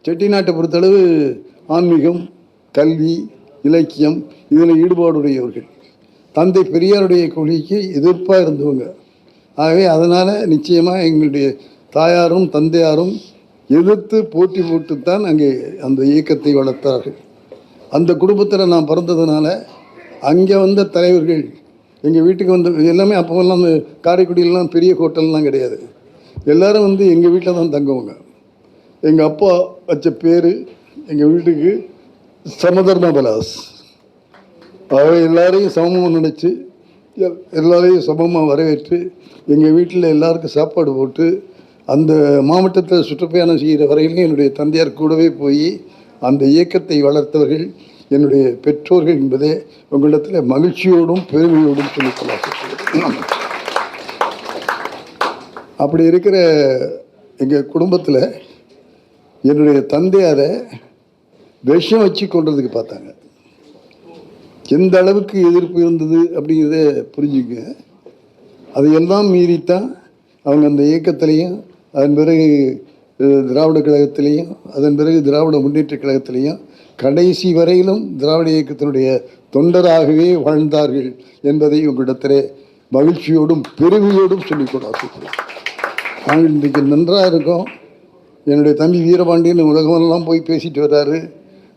செட்டிநாட்டை பொறுத்தளவு ஆன்மீகம், கல்வி, இலக்கியம் இதில் ஈடுபாடுடையவர்கள். தந்தை பெரியாருடைய கொள்கைக்கு எதிர்ப்பாக இருந்தவங்க. ஆகவே அதனால் நிச்சயமாக எங்களுடைய தாயாரும் தந்தையாரும் எதிர்த்து போட்டி போட்டுத்தான் அங்கே அந்த இயக்கத்தை வளர்த்தார்கள். அந்த குடும்பத்தில் நான் பிறந்ததுனால அங்கே வந்த தலைவர்கள் எங்கள் வீட்டுக்கு வந்து எல்லாமே அப்போல்லாம் அந்த காரைக்குடியிலலாம் பெரிய ஹோட்டல்லாம் கிடையாது. எல்லோரும் வந்து எங்கள் வீட்டில் தான் தங்குவாங்க. எங்கள் அப்பா வச்ச பேர் எங்கள் வீட்டுக்கு சமதர்ம பலாஸ். அவை எல்லாரையும் சமமாக நினச்சி எல்லாரையும் சமமாக வரவேற்று எங்கள் வீட்டில் எல்லாருக்கும் சாப்பாடு போட்டு அந்த மாவட்டத்தில் சுற்றுப்பயணம் செய்கிற வரையிலும் என்னுடைய தந்தையார் கூடவே போய் அந்த இயக்கத்தை வளர்த்தவர்கள் என்னுடைய பெற்றோர்கள் என்பதே உங்களிடத்தில் மகிழ்ச்சியோடும் பெருமையோடும் சொல்லிக்கொள்ள. அப்படி இருக்கிற எங்கள் குடும்பத்தில் என்னுடைய தந்தையாரை விஷம் வச்சு கொள்றதுக்கு பார்த்தாங்க. எந்த அளவுக்கு எதிர்ப்பு இருந்தது அப்படிங்கிறத புரிஞ்சுக்க. அதையெல்லாம் மீறித்தான் அவங்க அந்த இயக்கத்திலையும் அதன் பிறகு திராவிட கழகத்திலையும் அதன் பிறகு திராவிட முன்னேற்ற கழகத்திலையும் கடைசி வரையிலும் திராவிட இயக்கத்தினுடைய தொண்டராகவே வாழ்ந்தார்கள் என்பதை உங்களிடத்திலே மகிழ்ச்சியோடும் பெருமையோடும் சொல்லிக்கொள்ள ஆசைப்படுறேன். நாங்கள் இன்றைக்கு நன்றாக இருக்கோம். என்னுடைய தம்பி வீரபாண்டியன் உலகமெல்லாம் போய் பேசிட்டு வர்றாரு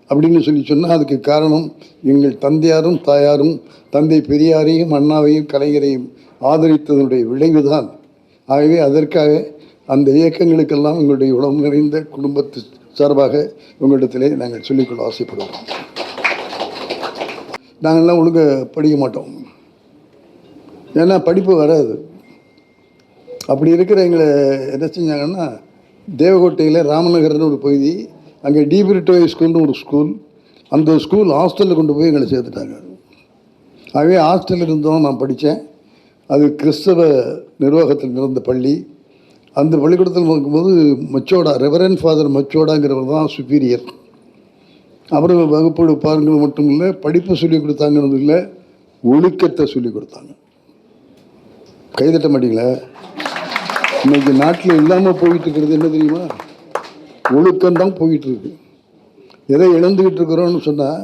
அப்படின்னு சொன்னால் அதுக்கு காரணம் எங்கள் தந்தையாரும் தாயாரும் தந்தை பெரியாரையும் அண்ணாவையும் கலைஞரையும் ஆதரித்ததனுடைய விளைவுதான். ஆகவே அதற்காக அந்த இயக்கங்களுக்கெல்லாம் உங்களுடைய உளம் நிறைந்த குடும்பத்து சார்பாக உங்களிடத்திலே நாங்கள் சொல்லிக்கொள்ள ஆசைப்படுவோம். நாங்கள்லாம் ஒழுங்க படிக்க மாட்டோம், ஏன்னா படிப்பு வராது. அப்படி இருக்கிற எங்களை என்ன செஞ்சாங்கன்னா, தேவகோட்டையில் ராமநகர்னு ஒரு பகுதி, அங்கே டிபிரிட்டோ ஸ்கூல்னு ஒரு ஸ்கூல், அந்த ஸ்கூல் ஹாஸ்டலில் கொண்டு போய் எங்களை சேர்த்துட்டாங்க. ஆகவே ஹாஸ்டலில் இருந்தோம். நான் படித்தேன். அது கிறிஸ்தவ நிர்வாகத்தில் நடந்த பள்ளி. அந்த பள்ளிக்கூடத்தில் பார்க்கும்போது மச்சோடா, ரெவரண்ட் ஃபாதர் மச்சோடாங்கிறவர் தான் சுப்பீரியர். அப்புறம் வகுப்பு பாருங்கள் மட்டும் இல்லை, படிப்பு சொல்லிக் கொடுத்தாங்கிறது இல்லை, ஒழுக்கத்தை சொல்லிக் கொடுத்தாங்க. கைதட்ட மாட்டீங்களா? இன்னைக்கு நாட்டில் இல்லாமல் போயிட்டு இருக்கிறது என்ன தெரியுமா? ஒழுக்கம்தான் போயிட்டு இருக்கு. எதை இழந்துக்கிட்டு இருக்கிறோன்னு சொன்னால்,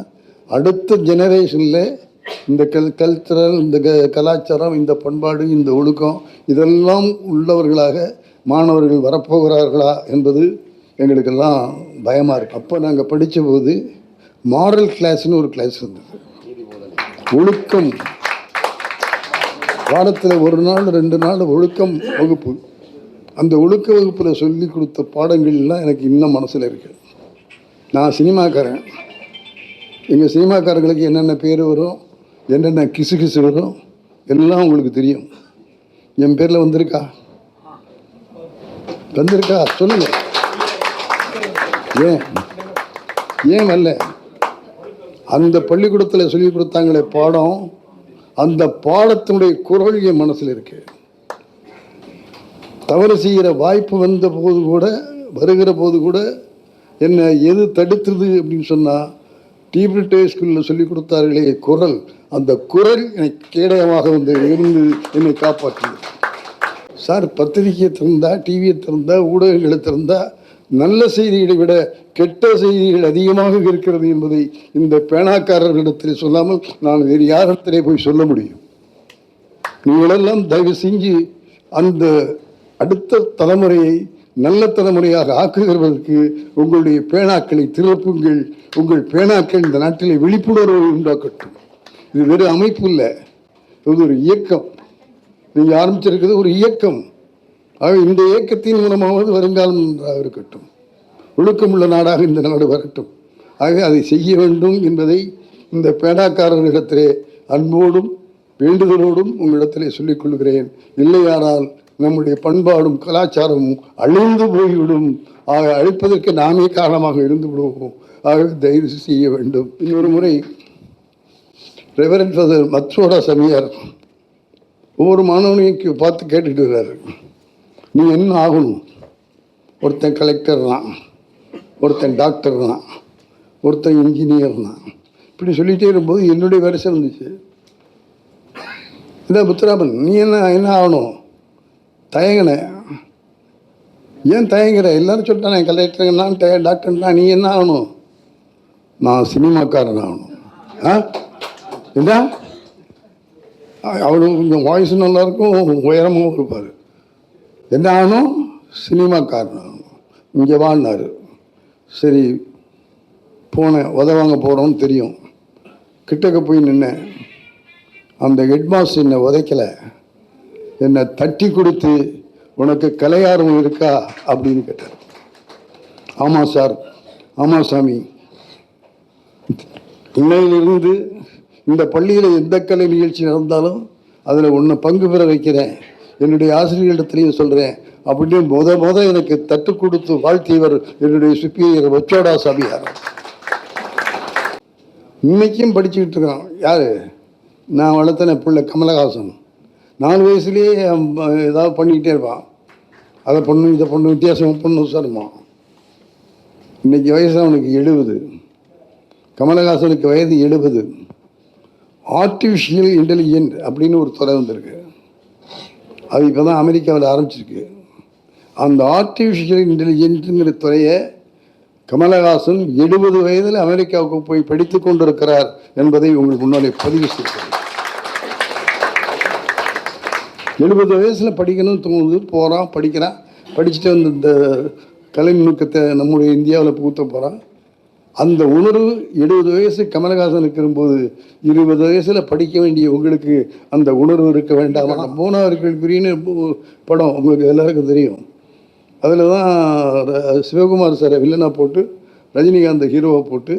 அடுத்த ஜெனரேஷனில் இந்த கல்ச்சரல், இந்த கலாச்சாரம், இந்த பண்பாடு, இந்த ஒழுக்கம் இதெல்லாம் உள்ளவர்களாக மாணவர்கள் வரப்போகிறார்களா என்பது எங்களுக்கெல்லாம் பயமாக இருக்குது. அப்போ நாங்கள் படித்த போது மாரல் கிளாஸ்னு ஒரு கிளாஸ் இருந்தது. ஒழுக்கம் வாரத்தில் 1 நாள் 2 நாள் ஒழுக்கம் வகுப்பு. அந்த ஒழுக்க வகுப்பில் சொல்லி கொடுத்த பாடங்கள்லாம் எனக்கு இன்னும் மனசில் இருக்குது. நான் சினிமாக்காரன். எங்கள் சினிமாக்காரங்களுக்கு என்னென்ன பேர் வரும், என்னென்ன கிசு கிசு வரும் எல்லாம் உங்களுக்கு தெரியும். என் பேரில் வந்திருக்கா சொல்லுங்க. ஏன் வரல? அந்த பள்ளிக்கூடத்தில் சொல்லி கொடுத்தாங்களே பாடம், அந்த பாடத்தினுடைய குரல் என் மனசில் இருக்கு. தவறு செய்கிற வாய்ப்பு வந்த போது கூட, வருகிற போது கூட என்னை எது தடுத்தது அப்படின்னு சொன்னால், டிபிரிட்டோ ஸ்கூலில் சொல்லி கொடுத்தார்களே குரல், அந்த குரல் எனக்கு கேடயமாக வந்து இருந்து என்னை காப்பாற்றியது. சார், பத்திரிகையை திறந்தா, டிவியை திறந்தா, ஊடகங்களை திறந்தா நல்ல செய்திகளை விட கெட்ட செய்திகள் அதிகமாக இருக்கிறது என்பதை இந்த பேனாக்காரர்களிடத்தில் சொல்லாமல் நான் வேறு யாரிடத்திலே போய் சொல்ல முடியும்? நீங்களெல்லாம் தயவு செஞ்சு அந்த அடுத்த தலைமுறையை நல்ல தலைமுறையாக ஆக்குகிறதற்கு உங்களுடைய பேனாக்களை திறப்புங்கள். உங்கள் பேனாக்கள் இந்த நாட்டிலே விழிப்புணர்வை உண்டாக்கட்டும். இது வெறும் அமைப்பு இல்லை, இது ஒரு இயக்கம். நீங்கள் ஆரம்பிச்சிருக்கிறது ஒரு இயக்கம். ஆக இந்த இயக்கத்தின் மூலமாவது வருங்காலம் நன்றாக இருக்கட்டும், ஒழுக்கமுள்ள நாடாக இந்த நாடு வரட்டும். ஆக அதை செய்ய வேண்டும் என்பதை இந்த பேனாக்காரர்களிடத்திலே அன்போடும் வேண்டுதலோடும் உங்களிடத்திலே சொல்லிக் கொள்கிறேன். இல்லையானால் நம்முடைய பண்பாடும் கலாச்சாரமும் அழிந்து போய்விடும். ஆக அழிப்பதற்கு நாமே காரணமாக இருந்து விடுவோம். ஆகவே தயவு செய்ய வேண்டும். இன்னொரு முறை ரெவரண்ட் ஃபாதர் மச்சோடா சமியார் ஒவ்வொரு மாணவனையும் பார்த்து கேட்டுட்டு வர்றாரு, நீ என்ன ஆகணும்? ஒருத்தன் கலெக்டர் தான், ஒருத்தன் டாக்டர் தான், ஒருத்தன் இன்ஜினியர் தான். இப்படி சொல்லிகிட்டே இருக்கும்போது என்னுடைய வருஷம் இருந்துச்சு. இந்த புத்தராமன், நீ என்ன ஆகணும்? தயங்கினேன். ஏன் தயங்குற? எல்லாரும் சொல்லிட்டானே கலெக்டருங்கன்னா டாக்டர்னா நீ என்ன ஆகணும்? நான் சினிமாக்காரன் ஆகணும். என்ன அவரு கொஞ்சம் வாய்ஸ் நல்லாயிருக்கும், உயரமும் இருப்பார். என்ன ஆகணும்? சினிமாக்காரன் ஆகணும். இங்கே வாழ்னார். சரி போனேன், உதவாங்க போகிறோன்னு தெரியும். கிட்டக்க போய் நின்னேன். அந்த ஹெட்மாஸ்டர் என்னை உதைக்கலை, என்னை தட்டி கொடுத்து உனக்கு கலையார்வம் இருக்கா அப்படின்னு கேட்டார். ஆமாம் சார், ஆமாம் சாமி, இன்னையிலிருந்து இந்த பள்ளியில் எந்த கலை நிகழ்ச்சி நடந்தாலும் அதில் ஒன்று பங்கு பெற வைக்கிறேன், என்னுடைய ஆசிரியர்களிடத்துலையும் சொல்கிறேன் அப்படின்னு முத எனக்கு தட்டு கொடுத்து வாழ்த்தியவர் என்னுடைய சுப்பீரியர் வச்சோடா சாமியார். இன்னைக்கும் படிச்சுக்கிட்டு இருக்கான். யார்? நான் வளர்த்தன பிள்ளை கமலஹாசன். 4 வயசுலேயே ஏதாவது பண்ணிக்கிட்டே இருப்பான். அதை பொண்ணு இதை பொண்ணு வித்தியாசம் பொண்ணு சாருமா. இன்னைக்கு வயசு அவனுக்கு 70. கமலஹாசனுக்கு வயது 70. ஆர்டிஃபிஷியல் இன்டெலிஜென்ட் அப்படின்னு ஒரு துறை வந்திருக்கு. அது இப்போ தான் அமெரிக்காவில் ஆரம்பிச்சிருக்கு. அந்த ஆர்டிஃபிஷியல் இன்டெலிஜென்ட்டுங்கிற துறையை கமலஹாசன் 70 வயதில் அமெரிக்காவுக்கு போய் படித்து கொண்டிருக்கிறார் என்பதை உங்களுக்கு முன்னாலே பதிவு செய்கிறேன். 70 வயசில் படிக்கணும்னு தோணுது, போகிறான், படிக்கிறான். படிச்சுட்டு வந்து இந்த கலை நுணுக்கத்தை நம்முடைய இந்தியாவில் புகுத்த போகிறான். அந்த உணர்வு 70 வயசு கமலஹாசனுக்கு இருக்கும்போது 20 வயசில் படிக்க வேண்டிய உங்களுக்கு அந்த உணர்வு இருக்க வேண்டாமா? போனார்களுக்குரின்னு படம் உங்களுக்கு எல்லாருக்கும் தெரியும். அதில் தான் சிவகுமார் சாரை வில்லனாக போட்டு ரஜினிகாந்த் ஹீரோவை போட்டு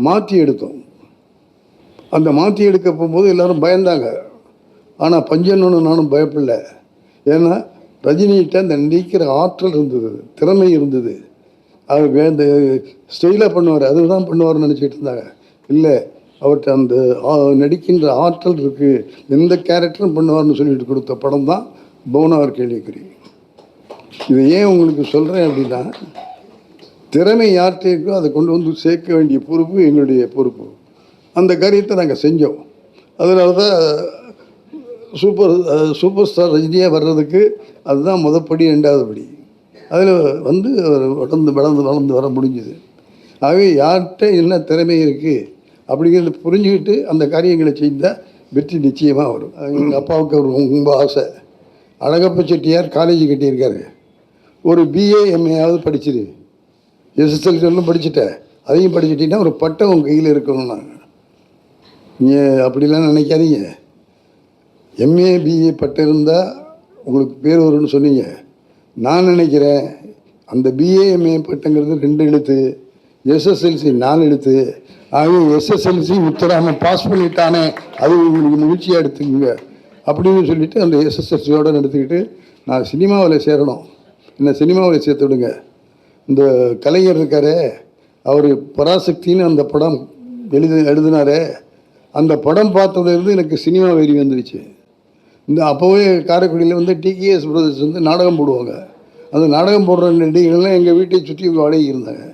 மாற்றி எடுத்தோம். அந்த மாற்றி எடுக்க போகும்போது எல்லோரும் பயந்தாங்க. ஆனால் பஞ்சன்னு நானும் பயப்படல. ஏன்னா ரஜினிகிட்ட அந்த நடிக்கிற ஆற்றல் இருந்தது, திறமை இருந்தது. அவர் அந்த ஸ்டைலாக பண்ணுவார், அதுதான் பண்ணுவார்னு நினச்சிக்கிட்டு இருந்தாங்க. இல்லை, அவர்கிட்ட அந்த நடிக்கின்ற ஆற்றல் இருக்குது, எந்த கேரக்டரும் பண்ணுவார்னு சொல்லிட்டு கொடுத்த படம் தான் பவுனார் கேள்விக்குறி. இதை ஏன் உங்களுக்கு சொல்கிறேன் அப்படின்னா, திறமை யார்கிட்ட இருக்கோ அதை கொண்டு வந்து சேர்க்க வேண்டிய பொறுப்பு எங்களுடைய பொறுப்பு. அந்த காரியத்தை நாங்கள் செஞ்சோம். அதனால தான் சூப்பர் ஸ்டார் ரஜினியாக வர்றதுக்கு அதுதான் முதப்படி, 2வது படி. அதில் வந்து வளர்ந்து வர முடிஞ்சுது. ஆகவே யார்கிட்ட என்ன திறமை இருக்குது அப்படிங்கிறத புரிஞ்சுக்கிட்டு அந்த காரியங்களை செய்தால் வெற்றி நிச்சயமாக வரும். எங்கள் அப்பாவுக்கு ரொம்ப ஆசை. அழகப்ப செட்டியார் காலேஜ் கட்டியிருக்காரு. ஒரு பிஏ எம்ஏயாவது படிச்சிரு, எஸ்எஸ்எல்சியும் படிச்சுட்டேன், அதையும் படிச்சுட்டிங்கன்னா ஒரு பட்டம் உங்கள் கையில் இருக்கணும்னா. நீங்கள் அப்படிலாம் நினைக்காதீங்க. எம்ஏ பிஏ பட்டம் இருந்தால் உங்களுக்கு பேர் வரும்னு சொன்னீங்க. நான் நினைக்கிறேன் அந்த பிஏ எம்ஏ பட்டங்கிறது 2 எழுத்து, எஸ்எஸ்எல்சி 4 எழுத்து. ஆகவே எஸ்எஸ்எல்சி உத்தராமல் பாஸ் பண்ணிட்டானே, அது உங்களுக்கு மகிழ்ச்சியாக எடுத்துக்கோங்க அப்படின்னு சொல்லிவிட்டு அந்த எஸ்எஸ்எல்சியோடு எடுத்துக்கிட்டு நான் சினிமாவில் சேரணும், என்னை சினிமாவில் சேர்த்து விடுங்க. இந்த கலைஞர் இருக்காரே, அவர் பராசக்தின்னு அந்த படம் எழுதினாரே, அந்த படம் பார்த்ததுலேருந்து எனக்கு சினிமா வெறி வந்துடுச்சு. இந்த அப்போவே காரைக்குடியில் வந்து டிகேஎஸ் பிரதர்ஸ் வந்து நாடகம் போடுவாங்க. அந்த நாடகம் போடுற நடிகர்கள்லாம் எங்கள் வீட்டை சுற்றி வாடகை இருந்தாங்க.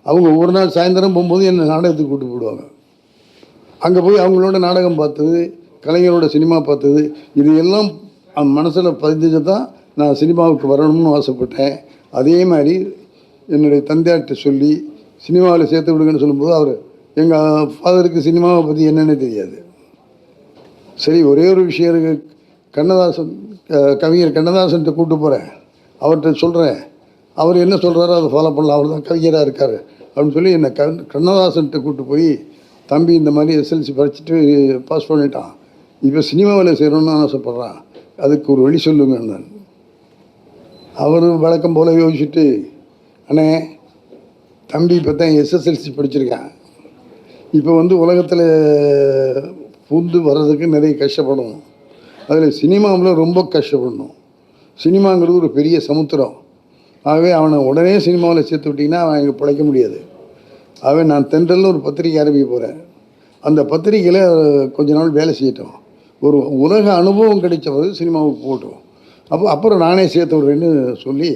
அவங்க ஒரு நாள் சாயந்தரம் போகும்போது என்னை நாடகத்துக்கு கூப்பிட்டு போடுவாங்க. அங்கே போய் அவங்களோட நாடகம் பார்த்தது, கலைஞரோட சினிமா பார்த்தது, இது எல்லாம் மனசில் பதிஞ்சு தான் நான் சினிமாவுக்கு வரணும்னு ஆசைப்பட்டேன். அதே மாதிரி என்னுடைய தந்தையார்கிட்ட சொல்லி சினிமாவில் சேர்த்து விடுங்கன்னு சொல்லும்போது அவர் எங்கள் ஃபாதருக்கு சினிமாவை பற்றி என்னென்னு தெரியாது. சரி, ஒரே ஒரு விஷயம் இருக்குது. கண்ணதாசன், கவிஞர் கண்ணதாசன்கிட்ட கூப்பிட்டு போகிறேன், அவர்கிட்ட சொல்கிறேன், அவர் என்ன சொல்கிறாரோ அதை ஃபாலோ பண்ணலாம், அவர் தான் கவிஞராக இருக்கார் அப்படின்னு சொல்லி என்னை கண்ணதாசன்கிட்ட கூப்பிட்டு போய், தம்பி இந்த மாதிரி எஸ்எல்சி படிச்சுட்டு பாஸ் பண்ணிட்டான், இப்போ சினிமாவில் சேரணும்னு ஆசைப்பட்றான், அதுக்கு ஒரு வழி சொல்லுங்க. நான் அவர் வழக்கம் போல் யோசிச்சுட்டு, அண்ணே தம்பி இப்போ தான் எஸ்எஸ்எல்சி படிச்சிருக்கேன், இப்போ வந்து உலகத்தில் புந்து வர்றதுக்கு நிறைய கஷ்டப்படணும், அதில் சினிமாவில் ரொம்ப கஷ்டப்படணும், சினிமாங்கிறது ஒரு பெரிய சமுத்திரம். ஆகவே அவனை உடனே சினிமாவில் சேர்த்து விட்டிங்கன்னா அவன் இங்கே பிழைக்க முடியாது. ஆகவே நான் தென்றல்னு ஒரு பத்திரிக்கை ஆரம்பிக்க போகிறேன். அந்த பத்திரிக்கையில் கொஞ்ச நாள் வேலை செய்யட்டும், ஒரு உலக அனுபவம் கிடைச்ச போது சினிமாவுக்கு போட்டோம். அப்புறம் நானே சேர்த்து விட்றேன்னு சொல்லி,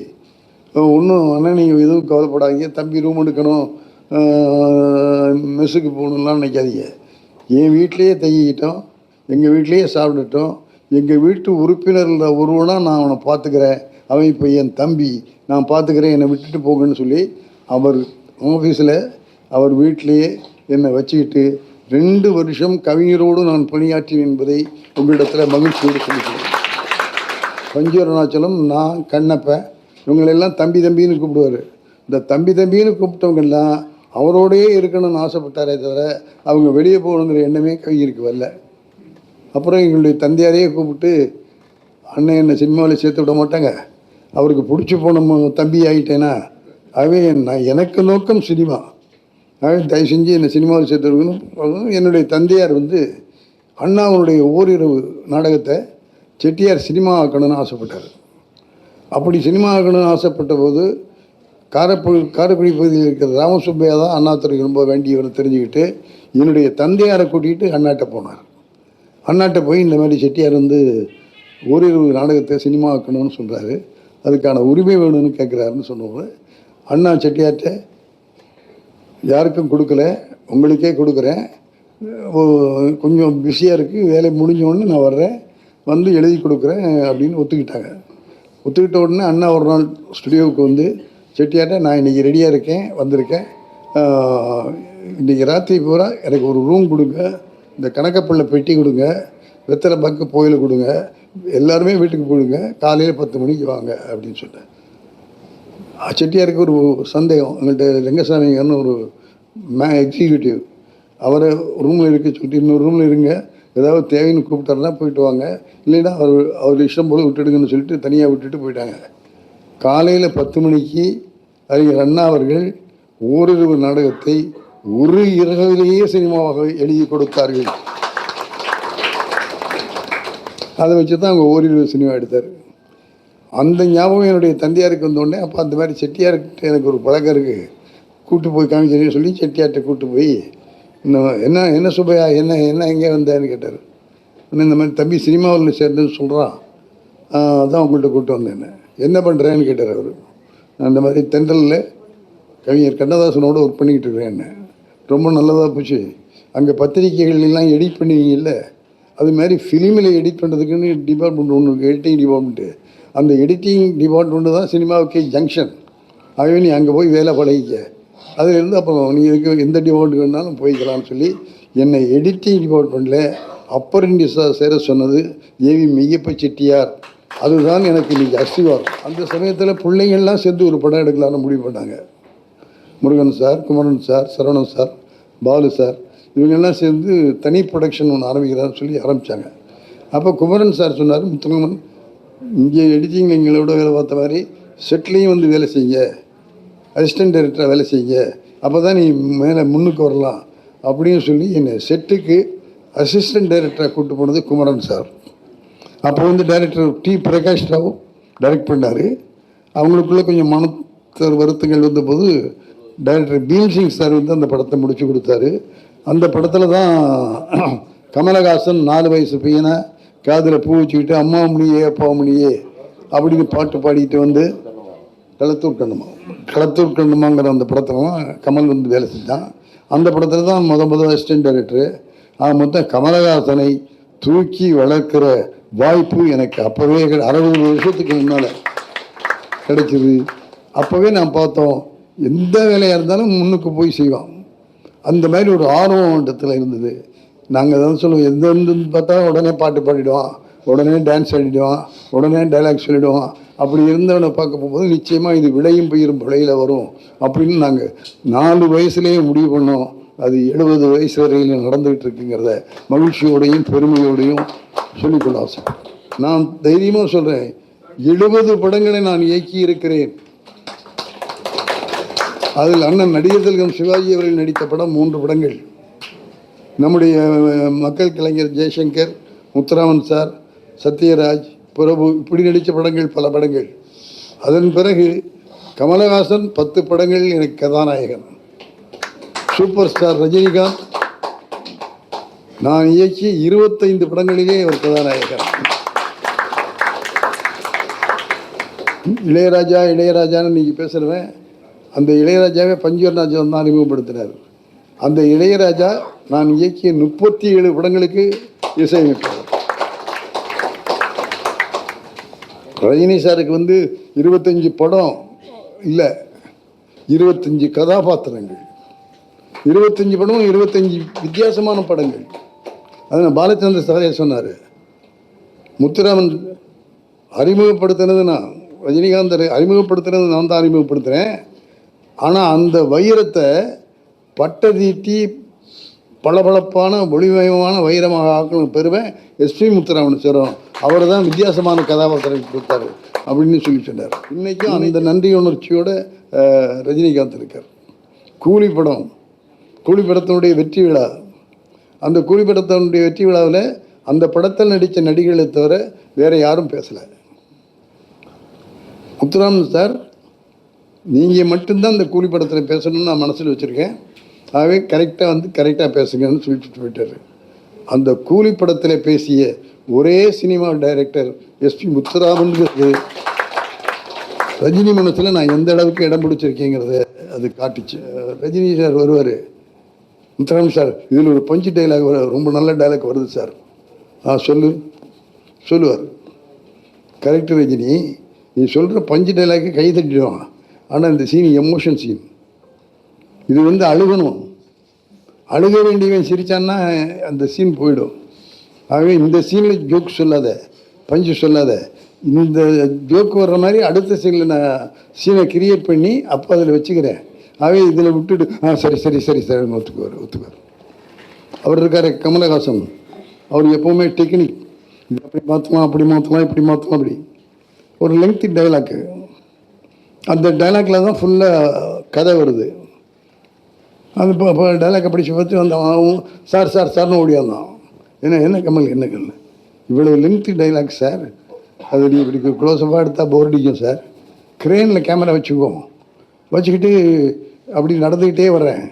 ஒன்றும் அண்ணன் நீங்கள் எதுவும் கவலைப்படாதீங்க, தம்பி ரூம் எடுக்கணும், மெஸ்ஸுக்கு போகணும்லாம் நினைக்காதீங்க, என் வீட்லேயே தங்கிக்கிட்டோம், எங்கள் வீட்லேயே சாப்பிட்டுட்டோம், எங்கள் வீட்டு உறுப்பினரில் ஒருவனாக நான் அவனை பார்த்துக்கிறேன், அவன் இப்போ என் தம்பி, நான் பார்த்துக்கிறேன், என்னை விட்டுட்டு போங்கன்னு சொல்லி அவர் ஆஃபீஸில் அவர் வீட்டிலேயே என்னை வச்சுக்கிட்டு 2 வருஷம் கவிஞரோடு நான் பணியாற்றினேன் என்பதை உங்களிடத்தில் மகிழ்ச்சியோடு சொல்லிக்கிறேன். பஞ்சு அருணாச்சலம், நான், கண்ணப்பன் இவங்களெல்லாம் தம்பி தம்பின்னு கூப்பிடுவார். இந்த தம்பி தம்பின்னு கூப்பிட்டவங்கெல்லாம் அவரோடையே இருக்கணும்னு ஆசைப்பட்டாரே தவிர அவங்க வெளியே போகணுங்கிற எண்ணமே கவிஞருக்கு வரல. அப்புறம் எங்களுடைய தந்தையாரையே கூப்பிட்டு, அண்ணன் என்னை சினிமாவில் சேர்த்து விட மாட்டாங்க, அவருக்கு பிடிச்சி போன தம்பி ஆகிட்டேன்னா ஆகவே எனக்கு நோக்கம் சினிமா, ஆகவே தயவு செஞ்சு என்னை சினிமாவில் சேர்த்து விடணும். என்னுடைய தந்தையார் அண்ணாவுடைய ஓரிரவு நாடகத்தை செட்டியார் சினிமா ஆக்கணும்னு ஆசைப்பட்டார். அப்படி சினிமா ஆக்கணும்னு ஆசைப்பட்ட போது காரைக்குடி பகுதியில் இருக்கிற ராமசுப்பையா தான் அண்ணாத்துறைக்கு ரொம்ப வேண்டியவரை தெரிஞ்சுக்கிட்டு என்னுடைய தந்தையாரை கூட்டிகிட்டு அண்ணாட்ட போனார். அண்ணாட்ட போய் இந்த மாதிரி செட்டியார் ஓரிரவு நாடகத்தை சினிமா ஆக்கணும்னு சொல்கிறாரு, அதுக்கான உரிமை வேணும்னு கேட்குறாருன்னு சொன்னபோது அண்ணா செட்டியார்கிட்ட, யாருக்கும் கொடுக்கல, உங்களுக்கே கொடுக்குறேன், கொஞ்சம் பிஸியாக இருக்குது, வேலை முடிஞ்சோடனே நான் வர்றேன், எழுதி கொடுக்குறேன் அப்படின்னு ஒத்துக்கிட்டாங்க. ஒத்துக்கிட்ட உடனே அண்ணா ஒரு நாள் ஸ்டுடியோவுக்கு செட்டியார்ட்ட, நான் இன்றைக்கி ரெடியாக இருக்கேன், வந்திருக்கேன், இன்றைக்கி ராத்திரி பூரா எனக்கு ஒரு ரூம் கொடுங்க, இந்த கணக்கப்பள்ள பெட்டி கொடுங்க, வெத்தலை பக்கு கோயில் கொடுங்க, எல்லாருமே வீட்டுக்கு போயிடுங்க, காலையில் 10 மணிக்கு வாங்க அப்படின்னு சொன்னேன். செட்டியாருக்கு ஒரு சந்தேகம், எங்கள்கிட்ட ரெங்கசாமிங்கன்னு ஒரு எக்ஸிக்யூட்டிவ், அவரை ரூமில் இருக்க சொல்லிட்டு இன்னொரு ரூமில் இருங்க, ஏதாவது தேவைன்னு கூப்பிட்டாருன்னா போயிட்டு வாங்க, இல்லைன்னா அவர் இஷ்டம் போல் விட்டுடுங்கன்னு சொல்லிட்டு தனியாக விட்டுட்டு போயிட்டாங்க. காலையில் 10 மணிக்கு அறிஞர் அண்ணா அவர்கள் ஓரிரவு நாடகத்தை ஒரு இரவிலேயே சினிமாவாக எழுதி கொடுத்தார்கள். அதை வச்சு தான் அவங்க ஓரிரவு சினிமா எடுத்தார். அந்த ஞாபகம் என்னுடைய தந்தையாருக்கு வந்தோடனே, அப்போ அந்த மாதிரி செட்டியார்கிட்ட எனக்கு ஒரு பழக்கம் இருக்குது, கூப்பிட்டு போய் காமிக்கிறேன்னு சொல்லி செட்டியார்கிட்ட கூப்பிட்டு போய், என்ன சுபையா, என்ன எங்கே வந்தேன்னு கேட்டார். இந்த மாதிரி தம்பி சினிமாவில் சேர்ந்துன்னு சொல்கிறான், அதான் உங்கள்கிட்ட கூப்பிட்டு வந்தேன், என்ன பண்ணுறேன்னு கேட்டார் அவர். நான் இந்த மாதிரி தென்றலில் கவிஞர் கண்ணதாசனோடு ஒர்க் பண்ணிக்கிட்டு இருக்கிறேன், என்ன ரொம்ப நல்லதாக போச்சு, அங்கே பத்திரிகைகள்லாம் எடிட் பண்ணுவீங்கல்ல, அது மாதிரி ஃபிலிமில் எடிட் பண்ணுறதுக்குன்னு டிபார்ட்மெண்ட் ஒன்று இருக்குது, எடிட்டிங் டிபார்ட்மெண்ட்டு, அந்த எடிட்டிங் டிபார்ட்மெண்ட்டு தான் சினிமாவுக்கே ஜங்ஷன், ஆகவே நீ அங்கே போய் வேலை பழகிக்க, அதிலிருந்து அப்புறம் நீ இதுக்கு எந்த டிபார்ட்மெண்ட் வேணாலும் போய்க்கலாம்னு சொல்லி என்னை எடிட்டிங் டிபார்ட்மெண்ட்டில் அப்ரண்டிஸாக சேர சொன்னது ஏவி மெய்யப்ப செட்டியார். அதுதான் எனக்கு இன்றைக்கி அஸ்திவாரம். அந்த சமயத்தில் பிள்ளைங்கள்லாம் சேர்ந்து ஒரு படம் எடுக்கலான்னு முடிவு பண்ணாங்க. Murugan sir, Kumaran sir, Saravanan sir, Balu sir, இவங்கெல்லாம் சேர்ந்து தனி ப்ரொடக்ஷன் ஒன்று ஆரம்பிக்கிறான்னு சொல்லி ஆரம்பித்தாங்க. அப்போ குமரன் சார் சொன்னார், முத்துங்கமன் இங்கே எடிட்டிங் எங்களோட வேலை பார்த்த மாதிரி செட்லேயும் வேலை செய்யுங்க, அசிஸ்டன்ட் டைரக்டராக வேலை செய்யுங்க, அப்போ தான் நீ மேலே முன்னுக்கு வரலாம் அப்படின்னு சொல்லி என்னை செட்டுக்கு அசிஸ்டன்ட் டைரக்டராக கூப்பிட்டு போனது குமரன் சார். அப்போ director T Prakash Rao direct பண்ணார். அவங்களுக்குள்ளே கொஞ்சம் வருத்தங்கள் வந்தபோது டைரக்டர் பீம்சிங் சார் அந்த படத்தை முடித்து கொடுத்தாரு. அந்த படத்தில் தான் கமலஹாசன் 4 வயசு பையனை காதில் பூ வச்சுக்கிட்டு அம்மா மணியே அப்பா மணியே அப்படின்னு பாட்டு பாடிட்டு களத்தூர் கண்ணுமாங்கிற அந்த படத்தில் கமல் வேலை செஞ்சான். அந்த படத்தில் தான் முதல் அசிஸ்டன்ட் டைரக்டரு. மொத்தம் கமலஹாசனை தூக்கி வளர்க்கிற வாய்ப்பு எனக்கு அப்போவே 60 வருஷத்துக்கு முன்னால் கிடைச்சிது. அப்போவே நான் பார்த்தோம், எந்த வேலையாக இருந்தாலும் முன்னுக்கு போய் செய்வான். அந்த மாதிரி ஒரு ஆர்வம் இடத்துல இருந்தது. நாங்கள் தான் சொல்லுவோம், எந்த பார்த்தா உடனே பாட்டு பாடிடுவான், உடனே டான்ஸ் ஆடிடுவான், உடனே டைலாக் சொல்லிவிடுவான். அப்படி இருந்தவனை பார்க்க போகும்போது நிச்சயமாக இது விளையும் பயிரும் விளையில் வரும் அப்படின்னு நாங்கள் 4 வயசுலேயே முடிவு பண்ணோம். அது 70 வயசு வரையில் நடந்துகிட்டு இருக்குங்கிறத மகிழ்ச்சியோடையும் பெருமையோடையும் சொல்லிக்கொள்ள ஆசை. நான் தைரியமாக சொல்கிறேன், 70 படங்களை நான் இயக்கி இருக்கிறேன். அதில் அண்ணன் நடிகர் திலகம் சிவாஜி அவர்கள் நடித்த படம் 3 படங்கள். நம்முடைய மக்கள் கலைஞர் ஜெய்சங்கர், முத்துராமன் சார், சத்யராஜ், பிரபு இப்படி நடித்த படங்கள் பல படங்கள். அதன் பிறகு கமலஹாசன் 10 படங்கள் எனக்கு கதாநாயகன். சூப்பர் ஸ்டார் ரஜினிகாந்த் நான் இயக்கி 25 படங்களிலே ஒரு கதாநாயகன். இளையராஜான்னு நீங்கள் பேசுகிறவன், அந்த இளையராஜாவே பஞ்சவர்ணராஜா தான் அறிமுகப்படுத்தினார். அந்த இளையராஜா நான் இயக்கிய 37 படங்களுக்கு இசையமைப்பார். ரஜினி சாருக்கு 25 படம் இல்லை, 25 கதாபாத்திரங்கள், 25 படம், 25 வித்தியாசமான படங்கள். அதை நான் பாலச்சந்திர சாரையா சொன்னார். முத்துராமன் அறிமுகப்படுத்தினது நான், ரஜினிகாந்த் அறிமுகப்படுத்தினது நான் தான் அறிமுகப்படுத்துகிறேன். ஆனால் அந்த வைரத்தை பட்டை தீட்டி பளபளப்பான ஒளிமயமான வைரமாக ஆக்கணும் பெருமை எஸ்பி முத்துராமன் சேரும். அவர் தான் வித்தியாசமான கதாபாத்திரம் கொடுத்தாரு அப்படின்னு சொல்லி சொன்னார். இன்றைக்கும் அந்த நன்றி உணர்ச்சியோட ரஜினிகாந்த் இருக்கார். கூலி படம், கூலி படத்தினுடைய வெற்றி விழா, அந்த கூலி படத்தினுடைய வெற்றி விழாவில் அந்த படத்தில் நடித்த நடிகளை தவிர வேறு யாரும் பேசலை. முத்துராமன் சார், நீங்கள் மட்டும்தான் இந்த கூலி படத்தில் பேசணும்னு நான் மனசில் வச்சுருக்கேன், ஆகவே கரெக்டாக பேசுங்கன்னு சொல்லிட்டு போயிட்டார். அந்த கூலி படத்தில் பேசிய ஒரே சினிமா டைரக்டர் எஸ்பி முத்துராமன்கிறது ரஜினி மனசில் நான் எந்த அளவுக்கு இடம் பிடிச்சிருக்கேங்கிறத அது காட்டுச்சு. ரஜினி சார் வருவார், முத்துராமன் சார் இதில் ஒரு பஞ்சு டைலாக் ரொம்ப நல்ல டைலாக் வருது சார், சொல்லுவார். கரெக்டு ரஜினி, நீ சொல்கிற பஞ்சு டைலாக்கு கை தட்டிடுவான், ஆனால் இந்த சீன் எமோஷன் சீன், இது அழுகணும், அழுக வேண்டியவன் சிரிச்சான்னா அந்த சீன் போயிடும். ஆகவே இந்த சீனில் ஜோக் சொல்லாத, பஞ்சு சொல்லாத, இந்த ஜோக்கு வர்ற மாதிரி அடுத்த சீனில் நான் சீனை கிரியேட் பண்ணி அப்போ அதில் வச்சுக்கிறேன். ஆகவே இதில் விட்டுட்டு சரி ஒத்துக்குவார். அவர் இருக்கார் கமலஹாசன், அவர் எப்போவுமே டெக்னிக், இது அப்படி மாற்றலாம், அப்படி மாற்றலாம், இப்படி மாற்றலாம், அப்படி ஒரு லெங்க்தி டைலாக்கு, அந்த டைலாக்கில் தான் ஃபுல்லாக கதை வருது. அது இப்போ டைலாக்கை படித்து பார்த்து வந்தவன் சார்னு ஓடியாந்தான். என்ன கமல், இவ்வளோ லெங்க்தி டைலாக் சார், அது நீ இப்படி க்ளோஸப்பாக எடுத்தால் போர் அடிக்கும் சார், க்ரேனில் கேமரா வச்சுக்கிட்டு அப்படி நடந்துக்கிட்டே வர்றேன்,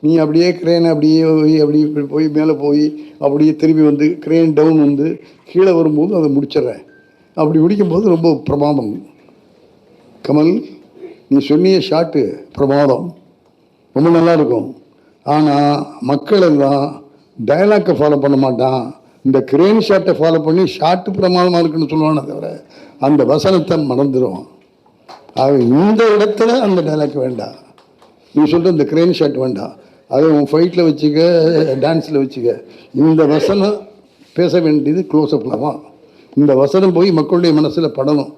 நீ அப்படியே க்ரேனை அப்படியே போய் மேலே போய் அப்படியே திரும்பி வந்து க்ரேன் டவுன் வந்து கீழே வரும்போது அதை முடிச்சிட்றேன். அப்படி முடிக்கும்போது ரொம்ப பிரமாதம் கமல், நீ சொன்னிய ஷாட்டு பிரமாதம், ரொம்ப நல்லாயிருக்கும். ஆனால் மக்கள் எல்லாம் டைலாக்கை ஃபாலோ பண்ண மாட்டான், இந்த கிரேன் ஷாட்டை ஃபாலோ பண்ணி ஷாட்டு பிரமாதமாக இருக்குன்னு சொல்லுவானே தவிர அந்த வசனத்தை மறந்துடும். ஆக இந்த இடத்துல அந்த டைலாக் வேண்டாம், நீ சொல்கிற இந்த கிரேன் ஷாட் வேண்டாம், அதை உன் ஃபைட்டில் வச்சுக்க, டான்ஸில் வச்சுக்க. இந்த வசனம் பேச வேண்டியது க்ளோஸ்அப்பில் தான், இந்த வசனம் போய் மக்களுடைய மனசில் படணும்.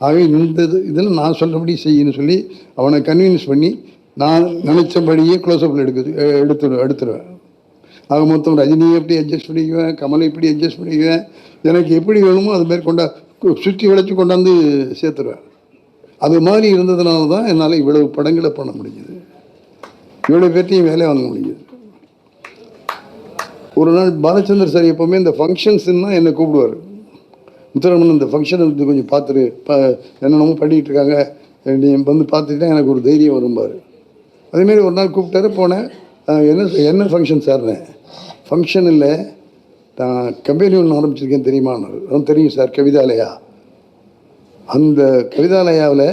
ஆகவே இந்த இதில் நான் சொல்கிறபடி செய்யணும்னு சொல்லி அவனை கன்வின்ஸ் பண்ணி நான் நினச்சபடியே க்ளோஸ்அப்பில் எடுத்துருவேன். ஆக மொத்தம் ரஜினியை எப்படி அட்ஜஸ்ட் பண்ணிக்குவேன், கமலை எப்படி அட்ஜஸ்ட் பண்ணிக்குவேன், எனக்கு எப்படி வேணுமோ அது மாதிரி சுற்றி விளைச்சி கொண்டாந்து சேர்த்துருவேன். அது மாதிரி இருந்ததுனால தான் என்னால் இவ்வளவு படங்களை பண்ண முடிஞ்சுது, இவ்வளோ பேர்த்தையும் வேலை வாங்க முடியுது. ஒரு நாள் பாலச்சந்தர் சார் எப்போவுமே இந்த ஃபங்க்ஷன்ஸ்ன்னா என்னை கூப்பிடுவார், முத்துராமன் இந்த ஃபங்க்ஷனை வந்து கொஞ்சம் பார்த்துரு, என்னென்னமோ பண்ணிகிட்டு இருக்காங்க, நீ வந்து பார்த்துக்கிட்டா எனக்கு ஒரு தைரியம் வரும்பார். அதேமாரி ஒரு நாள் கூப்பிட்டாரு, போனேன். என்ன ஃபங்க்ஷன் சார்னு, ஃபங்க்ஷன் இல்லை, நான் கம்பெனி ஒன்று ஆரம்பிச்சிருக்கேன் தெரியுமான்னு. தெரியும் சார், கவிதாலயா. அந்த கவிதாலயாவில்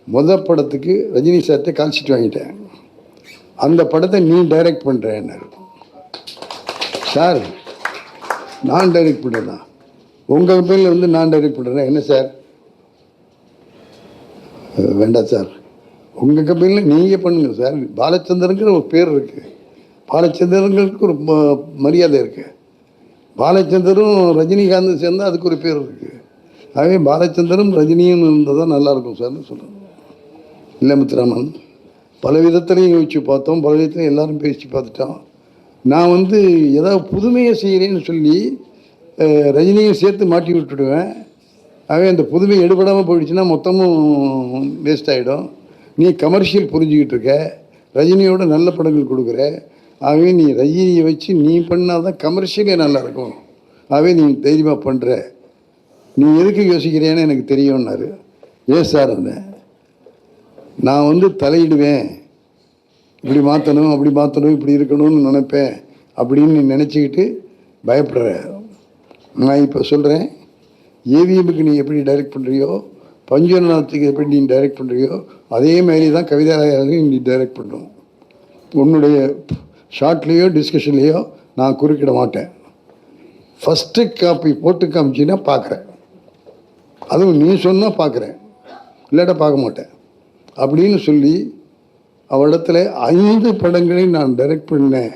முதல் படத்துக்கு ரஜினி சார்கிட்ட கால்ஷீட் வாங்கிட்டேன், அந்த படத்தை நீ டைரக்ட் பண்ணுறேன் சார். நான் டைரக்ட் பண்ணுறேன்னா உங்கள் கம்பெனியில் வந்து நான் டைரக்ட் பண்ணுறேன், என்ன சார்? வேண்டாம் சார், உங்கள் கம்பெனியில் நீங்கள் பண்ணுங்கள் சார். பாலச்சந்திரங்கிற ஒரு பேர் இருக்குது, பாலச்சந்திரங்களுக்கு ஒரு மரியாதை இருக்குது, பாலச்சந்தரும் ரஜினிகாந்தும் சேர்ந்தால் அதுக்கு ஒரு பேர் இருக்குது. ஆகவே பாலச்சந்தரும் ரஜினியும் இருந்தால் தான் நல்லாயிருக்கும் சார்னு சொல்கிறேன். இல்லை முத்துராமன், பல விதத்துலையும் யோசிச்சு பார்த்தோம், பல விதத்துலையும் எல்லோரும் பேசி பார்த்துட்டோம். நான் வந்து ஏதாவது புதுமையை செய்கிறேன்னு சொல்லி ரஜினியும் சேர்த்து மாட்டி விட்டுடுவேன். ஆகவே அந்த புதுமை எடுபடாமல் போயிடுச்சுன்னா மொத்தமும் வேஸ்ட் ஆகிடும். நீ கமர்ஷியல் புரிஞ்சுக்கிட்டு இருக்க, ரஜினியோட நல்ல படங்கள் கொடுக்குற, ஆகவே நீ ரஜினியை வச்சு நீ பண்ணால் தான் கமர்ஷியலே நல்லாயிருக்கும், ஆகவே நீ தைரியமாக பண்ணுற, நீ எதுக்கு யோசிக்கிறேன்னு எனக்கு தெரியும்னாரு. ஏன் சார் இருந்தேன், நான் வந்து தலையிடுவேன், இப்படி மாற்றணும், அப்படி மாற்றணும், இப்படி இருக்கணும்னு நினைப்பேன் அப்படின்னு நீ நினச்சிக்கிட்டு பயப்படுற. நான் இப்போ சொல்கிறேன், ஏவிஎம்முக்கு நீ எப்படி டைரக்ட் பண்ணுறியோ, பஞ்சநாத்துக்கு எப்படி நீ டைரக்ட் பண்ணுறியோ, அதே மாதிரி தான் கவிதாலயாவையும் நீ டைரக்ட் பண்ணணும். உன்னுடைய ஷார்ட்லேயோ டிஸ்கஷன்லேயோ நான் குறுக்கிட மாட்டேன். ஃபஸ்ட்டு காப்பி போட்டு காமிச்சின்னா பார்க்குறேன், அதுவும் நீ சொன்னால் பார்க்குறேன், இல்லாட்டா பார்க்க மாட்டேன். அப்படின்னு சொல்லி அவளிடத்துல 5 படங்களையும் நான் டைரக்ட் பண்ணேன்.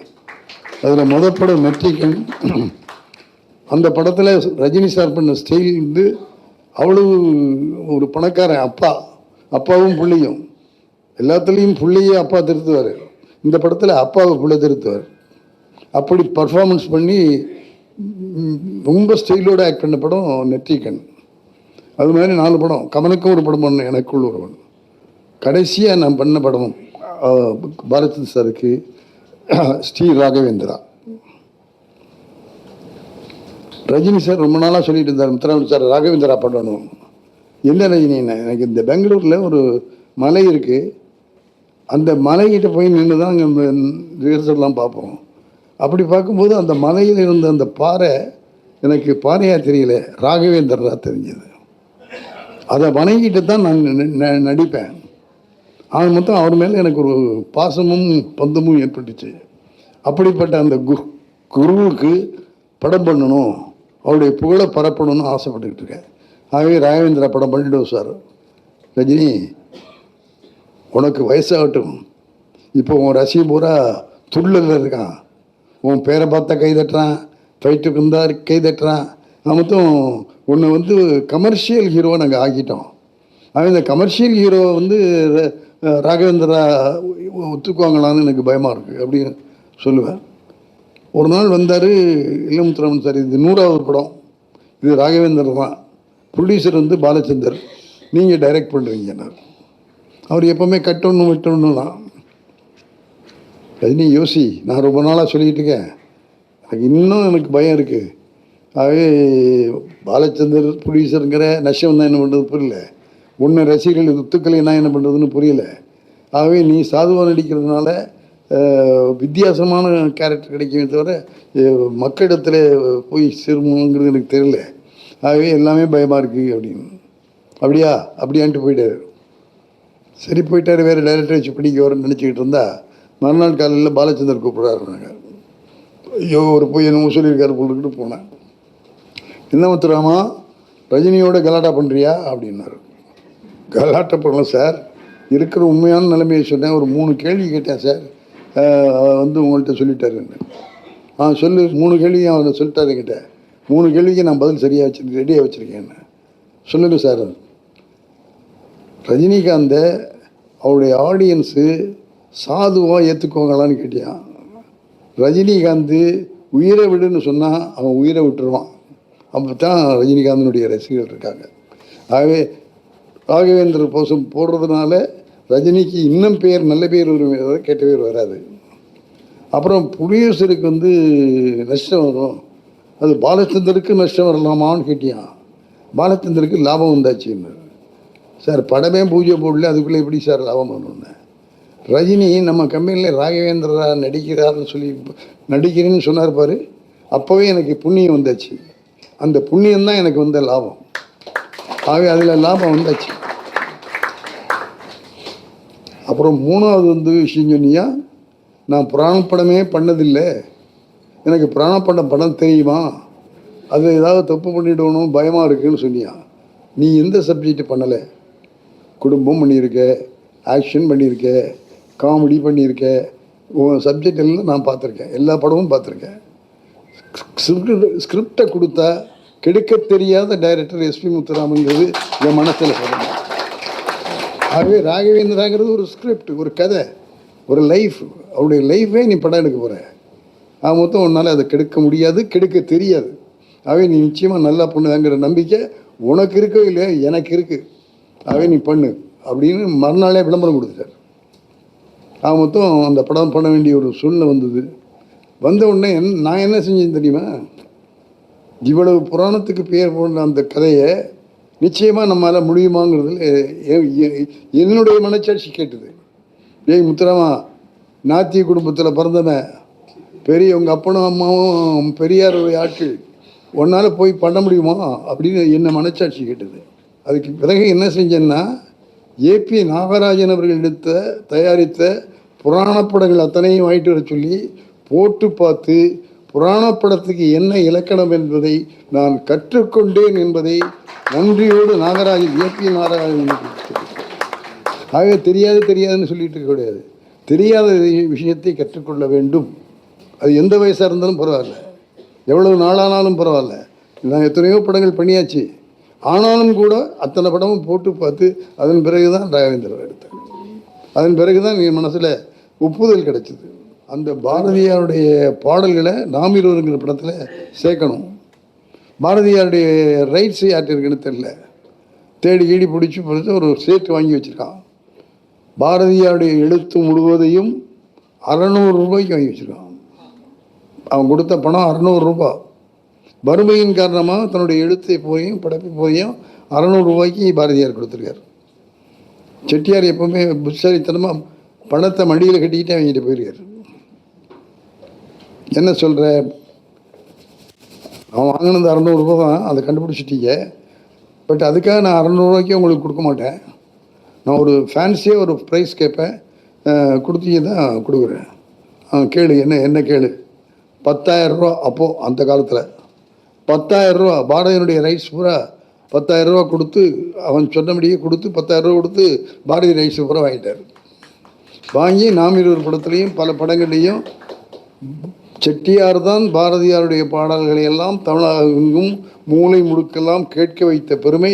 அதில் முதல் படம் மெட்ரிகன். அந்த படத்தில் ரஜினி சார் பண்ண ஸ்டைல் வந்து அவ்வளவு ஒரு பணக்காரன் அப்பாவும் பிள்ளையும் எல்லாத்துலேயும் பிள்ளையே அப்பா திருத்துவார். இந்த படத்தில் அப்பாவை பிள்ளை திருத்துவார். அப்படி பர்ஃபார்மன்ஸ் பண்ணி ரொம்ப ஸ்டைலோடு ஆக்ட் பண்ண படம் நெற்றிக்கண். அது மாதிரி 4 படம். கமனுக்கும் ஒரு படம் பண்ணேன், எனக்குள்ள ஒருவன். கடைசியாக நான் பண்ண படம் பாலச்சந்தர் சாருக்கு ஸ்ரீ ராகவேந்திரா. ரஜினி சார் ரொம்ப நாளாக சொல்லிட்டு இருந்தார், முத்துராமன் சார் ராகவேந்திரா பண்ணணும். என்ன ரஜினின்னு, எனக்கு இந்த பெங்களூரில் ஒரு மலை இருக்குது, அந்த மலைக்கிட்ட போய் நின்று தான் அங்கே இந்த ரிஹர்சல்லாம் பார்ப்போம். அப்படி பார்க்கும்போது அந்த மலையில் இருந்த அந்த பாறை எனக்கு பாறையாக தெரியல, ராகவேந்திரா தெரிஞ்சது. அதை வணங்கிட்டு தான் நான் நடிப்பேன். ஆக மொத்தம் அவர் மேலே எனக்கு ஒரு பாசமும் பந்தமும் ஏற்பட்டுச்சு. அப்படிப்பட்ட அந்த குருவுக்கு படம் பண்ணணும், அவருடைய புகழை பரப்பணும்னு ஆசைப்பட்டுக்கிட்டு இருக்கேன். ஆகவே ராகவேந்திரா படம் பண்ணிவிடுவோம் சார். ரஜினி, உனக்கு வயசாகட்டும், இப்போ உன் ரசிகன் பூரா துள்ளலில் இருக்கான், உன் பேரை பார்த்தா கை தட்டுறான், ஃபைட்டுக்கு இருந்தால் கை தட்டுறான். மொத்தம் உன்னை வந்து கமர்ஷியல் ஹீரோவை நாங்கள் ஆக்கிட்டோம். அவன் இந்த கமர்ஷியல் ஹீரோவை வந்து ராகவேந்திரா ஒத்துக்குவாங்களான்னு எனக்கு பயமாக இருக்குது அப்படின்னு சொல்லுவேன். ஒரு நாள் வந்தார் இளமுத்துராமன் சார், இது 100வது படம், இது ராகவேந்திரா தான், ப்ரொடியூசர் வந்து பாலச்சந்தர், நீங்கள் டைரக்ட் பண்ணுறீங்கன்னார். அவர் எப்போவுமே கட்டணும் விட்டணும் தான். ரஜினி யோசி, நான் ரொம்ப நாளாக சொல்லிக்கிட்டு இருக்கேன், எனக்கு பயம் இருக்குது. ஆகவே பாலச்சந்தர் ப்ரொடியூசருங்கிற நஷ்டம் தான் என்ன பண்ணுறது புரியல, ஒன்று ரசிகர்கள் ஒத்துக்கலைன்னா என்ன பண்ணுறதுன்னு புரியல. ஆகவே நீ சாதுவாக நடிக்கிறதுனால வித்தியாசமான கேரக்டர் கிடைக்குமே தவிர மக்களிடத்தில் போய் சேருமாங்கிறது எனக்கு தெரியல. ஆகவே எல்லாமே பயமாக இருக்குது அப்படின்னு. அப்படியான்ட்டு போயிட்டார். சரி போயிட்டார், வேறு டைரக்டர் வச்சு பிடிக்க வரேன்னு நினச்சிக்கிட்டு இருந்தா மறுநாள் காலையில் பாலச்சந்தர் கூப்பிட்றாருனாங்க. ஐயோ, ஒரு போய் என்னமோ சொல்லியிருக்காரு போட்டுக்கிட்டு போனேன். என்ன முத்துராமா, ரஜினியோட கலாட்டா பண்ணுறியா அப்படின்னாரு. கலாட்டா பண்ணல சார், இருக்கிற உண்மையான நிலைமையை சொன்னேன். ஒரு 3 கேள்வி கேட்டேன் சார், வந்து உங்கள்கிட்ட சொல்லிட்டாருன்னு. சொல்லு, 3 கேள்வியும் அவர் சொல்லிட்டாரு என்கிட்ட. 3 கேள்விக்கு நான் பதில் சரியாக ரெடியாக வச்சுருக்கேன். சொல்லுங்க சார். ரஜினிகாந்தை அவருடைய ஆடியன்ஸு சாதுவாக ஏற்றுக்குவாங்களான்னு கேட்டியான். ரஜினிகாந்த் உயிரை விடுன்னு சொன்னால் அவன் உயிரை விட்டுருவான். அப்போ தான் ரஜினிகாந்தனுடைய ரசிகர்கள் இருக்காங்க. ஆகவே ராகவேந்திர போசம் போடுறதுனால ரஜினிக்கு இன்னும் நல்ல பேர் வரும், கெட்ட பேர் வராது. அப்புறம் ப்ரொடியூசருக்கு வந்து நஷ்டம் வரும், அது பாலச்சந்தருக்கு நஷ்டம் வரலாமான்னு கேட்டியான். பாலச்சந்தருக்கு லாபம் வந்தாச்சுன்னு. சார் படமே பூஜை போடல, அதுக்குள்ளே எப்படி சார் லாபம் வரணும்னு. ரஜினி நம்ம கம்பெனியில் ராகவேந்திரா நடிக்கிறார்னு சொல்லி நடிக்கிறேன்னு சொன்னார் பாரு, அப்போவே எனக்கு புண்ணியம் வந்தாச்சு. அந்த புண்ணியம்தான் எனக்கு வந்த லாபம். ஆகவே அதில் லாபம் வந்தாச்சு. அப்புறம் 3வது வந்து விஷயம் சொன்னியா, நான் புராண படமே பண்ணதில்லை, எனக்கு புராண படம் தெரியுமா, அது ஏதாவது தப்பு பண்ணிவிடணும் பயமாக இருக்குதுன்னு சொன்னியா. நீ எந்த சப்ஜெக்ட் பண்ணலை? குடும்பம் பண்ணியிருக்க, ஆக்ஷன் பண்ணியிருக்க, காமெடி பண்ணியிருக்க, சப்ஜெக்ட் எல்லாம் நான் பார்த்துருக்கேன், எல்லா படமும் பார்த்துருக்கேன். ஸ்கிரிப்டை கொடுத்தா கெடுக்க தெரியாத டைரக்டர் எஸ்பி முத்துராமங்கிறது என் மனசில் சொல்லணும். ஆகவே ராகவேந்திராங்கிறது ஒரு ஸ்கிரிப்ட், ஒரு கதை, ஒரு லைஃப். அவருடைய லைஃபே நீ படம் எடுக்க போகிற. மொத்தம் உன்னால் அதை கெடுக்க முடியாது, கெடுக்க தெரியாது. ஆகவே நீ நிச்சயமாக நல்லா பண்ணுவாங்கிற நம்பிக்கை உனக்கு இருக்கோ இல்லையா, எனக்கு இருக்குது. ஆகவே நீ பண்ணு அப்படின்னு மறுநாளே விளம்பரம் கொடுத்துட்டார். மொத்தம் அந்த படம் பண்ண வேண்டிய ஒரு சூழ்நிலை வந்தது. வந்த உடனே நான் என்ன செஞ்சேன்னு தெரியுமா, இவ்வளவு புராணத்துக்கு பேர் போன அந்த கதையை நிச்சயமாக நம்மளால் முடியுமாங்கிறதுல என்னுடைய மனச்சாட்சி கேட்டுது. ஏய் முத்துராமா, நாத்திய குடும்பத்தில் பிறந்தவன், பெரிய உங்கள் அப்பனும் அம்மாவும் பெரியாருடைய ஆட்கள், உன்னால் போய் பண்ண முடியுமா அப்படின்னு என்ன மனச்சாட்சி கேட்டது. அதுக்கு பிறகு என்ன செஞ்சேன்னா, ஏபி நாகராஜன் அவர்கள் தயாரித்த புராணப்படங்கள் அத்தனையும் வாங்கிட்டு வர சொல்லி போட்டு பார்த்து புராணப்படத்துக்கு என்ன இலக்கணம் என்பதை நான் கற்றுக்கொண்டேன் என்பதை நன்றியோடு நாகராஜன், ஏபி நாகராஜன். ஆகவே தெரியாதுன்னு சொல்லிட்டு இருக்க கூடாது. தெரியாத விஷயத்தை கற்றுக்கொள்ள வேண்டும். அது எந்த வயசாக இருந்தாலும் பரவாயில்ல, எவ்வளவு நாளானாலும் பரவாயில்ல. நான் எத்தனையோ படங்கள் பண்ணியாச்சு. ஆனாலும் கூட அத்தனை படமும் போட்டு பார்த்து அதன் பிறகு தான் ராகவேந்திரர் எடுத்தேன். அதன் பிறகு தான் என் மனசில் ஒப்புதல் கிடைச்சிது. அந்த பாரதியாருடைய பாடல்களை நாம் இருவருங்கிற படத்தில் சேர்க்கணும். பாரதியாருடைய ரைட்ஸு யார்கிட்ட இருக்குன்னு தெரியல. தேடி கீடி பிடிச்சி ஒரு சேட்டு வாங்கி வச்சுருக்கான். பாரதியாருடைய எழுத்து முழுவதையும் 600 ரூபாய்க்கு வாங்கி வச்சுருக்கான். அவன் கொடுத்த பணம் 600 ரூபா. வறுமையின் காரணமாக தன்னுடைய எழுத்தை போயும் படைப்பு போயும் 600 ரூபாய்க்கு பாரதியார் கொடுத்துருக்கார். செட்டியார் எப்பவுமே புத்தாரித்தனமாக பணத்தை மடியில் கட்டிக்கிட்டே வாங்கிட்டு போயிருக்கார். என்ன சொல்கிற, அவன் வாங்கினது 600 ரூபா தான், அதை கண்டுபிடிச்சிட்டீங்க. பட் அதுக்காக நான் 600 ரூபாய்க்கு உங்களுக்கு கொடுக்க மாட்டேன். நான் ஒரு ஃபேன்சியாக ஒரு ப்ரைஸ் கேட்பேன், கொடுத்தீங்க தான் கொடுக்குறேன். கேளு, என்ன கேளு. 10,000 ரூபா. அப்போது அந்த காலத்தில் 10,000 ரூபா பாரதியினுடைய ரைட்ஸ் பூரா 10,000 ரூபா கொடுத்து, அவன் சொன்னபடியே கொடுத்து 10,000 ரூபா கொடுத்து பாரதி ரைட்ஸ் பூரா வாங்கிட்டார். வாங்கி நாம் இருவர் படத்துலேயும் பல படங்கள்லேயும் செட்டியார் தான் பாரதியாருடைய பாடல்களை எல்லாம் தமிழகெங்கும் மூளை முடுக்கெல்லாம் கேட்க வைத்த பெருமை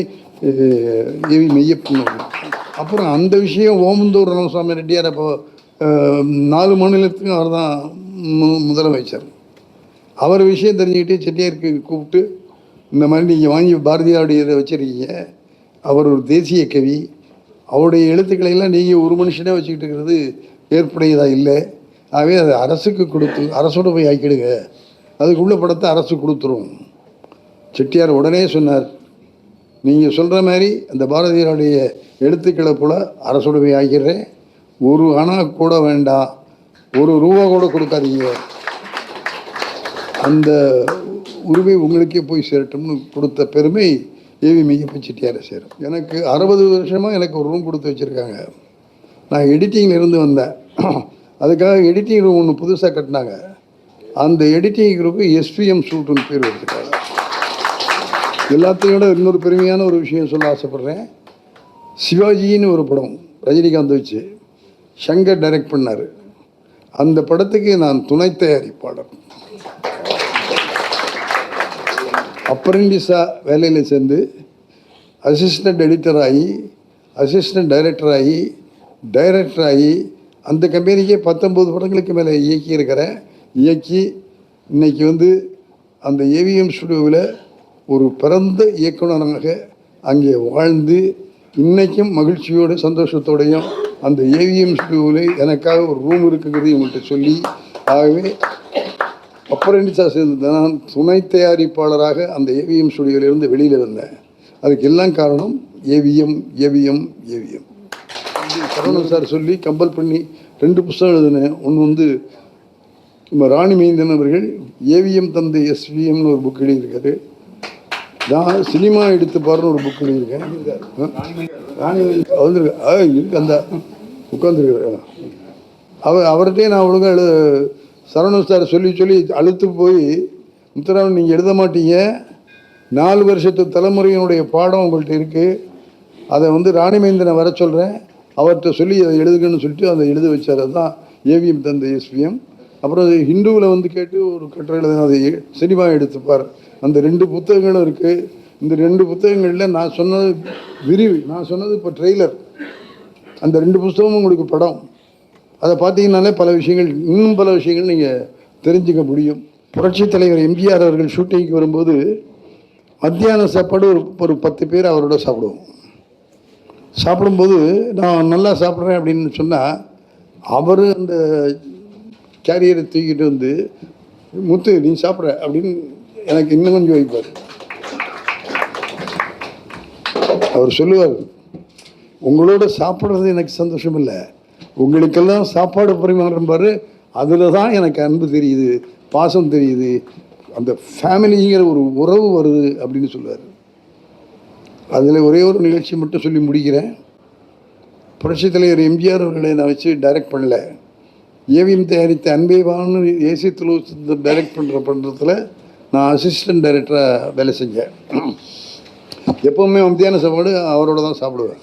ஏவி மெய்யப்பன். அப்புறம் அந்த விஷயம் ஓமந்தூர் ராமசாமி ரெட்டியார் அப்போ 4 மாநிலத்துக்கும் அவர் தான் முதலமைச்சர். அவர் விஷயம் தெரிஞ்சுக்கிட்டு செட்டியாருக்கு கூப்பிட்டு, இந்த மாதிரி நீங்கள் வாங்கி பாரதியாருடைய இதை வச்சுருக்கீங்க, அவர் ஒரு தேசிய கவி, அவருடைய எழுத்துக்களையெல்லாம் நீங்கள் ஒரு மனுஷனே வச்சுக்கிட்டு இருக்கிறது ஏற்புடையதாக இல்லை. ஆகவே அதை அரசுக்கு கொடுத்து அரசோடு போய் ஆக்கிடுங்க, அதுக்குள்ள படத்தை அரசு கொடுத்துரும். செட்டியார் உடனே சொன்னார், நீங்கள் சொல்கிற மாதிரி அந்த பாரதியாருடைய எழுத்துக்களை போல் அரசோடு போய் ஆக்கிடுறேன், ஒரு அணா கூட வேண்டாம், ஒரு ரூபா கூட கொடுக்காதீங்க, அந்த உரிமை உங்களுக்கே போய் சேரட்டும்னு கொடுத்த பெருமை ஏவி மெய்யப்பன் செட்டியாரை சேரும். எனக்கு 60 வருஷமாக எனக்கு ஒரு ரூம் கொடுத்து வச்சுருக்காங்க. நான் எடிட்டிங்கில் இருந்து வந்தேன். அதுக்காக எடிட்டிங் ரூம் ஒன்று புதுசாக கட்டினாங்க. அந்த எடிட்டிங் குரூப்பு SPM சூட்டுன்னு பேர் வச்சுருக்காங்க. எல்லாத்தையும் விட இன்னொரு பெருமையான ஒரு விஷயம் சொல்ல ஆசைப்பட்றேன். சிவாஜின்னு ஒரு படம் ரஜினிகாந்த் வச்சு சங்கர் டைரக்ட் பண்ணார். அந்த படத்துக்கு நான் துணை தயாரிப்பாளர். அப்ரெண்டிஸாக வேலையில் சேர்ந்து அசிஸ்டண்ட் எடிட்டர் ஆகி, அசிஸ்டண்ட் டைரக்டர் ஆகி, டைரக்டர் ஆகி, அந்த கம்பெனிக்கே 19 படங்களுக்கு மேலே இயக்கியிருக்கிறேன். இயக்கி இன்றைக்கி அந்த AVM ஸ்டுடியோவில் ஒரு பிறந்த இயக்குனராக அங்கே வாழ்ந்து, இன்றைக்கும் மகிழ்ச்சியோடு சந்தோஷத்தோடையும் அந்த AVM ஸ்டுடியோவில் எனக்காக ஒரு ரூம் இருக்குங்கிறது இவங்கள்ட்ட சொல்லி, ஆகவே அப்ரெண்டிஸாக சேர்ந்து நான் துணை தயாரிப்பாளராக அந்த AVM ஸ்டுடியோவிலேருந்து வெளியில் வந்தேன். அதுக்கு எல்லாம் காரணம் AVM. சரவணன் சார் சொல்லி கம்பல் பண்ணி 2 புத்தகம் எழுதினேன். ஒன்று நம்ம ராணி மைந்தன் அவர்கள் AVM தந்தை SVMனு ஒரு புக் எழுதியிருக்காரு. நான் சினிமா எடுத்து பாருன்னு ஒரு புக் எழுதியிருக்கேன். ராணி இருக்கு, அந்த உட்காந்துருக்காரு. அவர்கிட்டே நான் ஒழுங்காக சரவணன் சார் சொல்லி அழுத்து போய், முத்துராமன் நீங்கள் எழுத மாட்டீங்க, 4 வருஷத்து தலைமுறையினுடைய பாடம் உங்கள்கிட்ட இருக்குது, அதை ராணிமேந்திரனை வர சொல்கிறேன், அவர்கிட்ட சொல்லி அதை எழுதுங்கன்னு சொல்லிட்டு அதை எழுத வச்சார். அதுதான் AVM தந்தை SVM. அப்புறம் அது ஹிந்துவில் கேட்டு ஒரு கட்டுரை எழுதின, அதை சினிமா எடுத்துப்பார். அந்த 2 புத்தகங்களும் இருக்குது. இந்த 2 புத்தகங்களில் நான் சொன்னது விரிவு, நான் சொன்னது இப்போ ட்ரெய்லர். அந்த 2 புத்தகமும் உங்களுக்கு படம். அதை பார்த்தீங்கன்னாலே இன்னும் பல விஷயங்கள் நீங்கள் தெரிஞ்சுக்க முடியும். புரட்சித் தலைவர் MGR அவர்கள் ஷூட்டிங்க்கு வரும்போது மத்தியான சாப்பாடு ஒரு 10 பேர் அவரோட சாப்பிடுவோம். சாப்பிடும்போது நான் நல்லா சாப்பிட்றேன் அப்படின்னு சொன்னால், அவர் அந்த கேரியரை தூக்கிட்டு முத்து நீ சாப்பிட்ற அப்படின்னு எனக்கு இன்னும் கொஞ்சம் வைப்பார். அவர் சொல்லுவார், உங்களோட சாப்பிட்றது எனக்கு சந்தோஷம் இல்லை, உங்களுக்கெல்லாம் சாப்பாடு பரிமாறும்பாரு, அதில் தான் எனக்கு அன்பு தெரியுது, பாசம் தெரியுது, அந்த ஃபேமிலிங்கிற ஒரு உறவு வருது அப்படின்னு சொல்லுவார். அதில் ஒரே ஒரு நிகழ்ச்சி மட்டும் சொல்லி முடிக்கிறேன். புரட்சித் தலைவர் MGR அவர்களை நான் வச்சு டைரக்ட் பண்ணல. AVM தயாரித்த அன்பேவான்னு AC துளு டைரக்ட் பண்ணுறதுல நான் அசிஸ்டன்ட் டைரக்டராக வேலை செஞ்சேன். எப்போவுமே மத்தியான சாப்பாடு அவரோட தான் சாப்பிடுவேன்.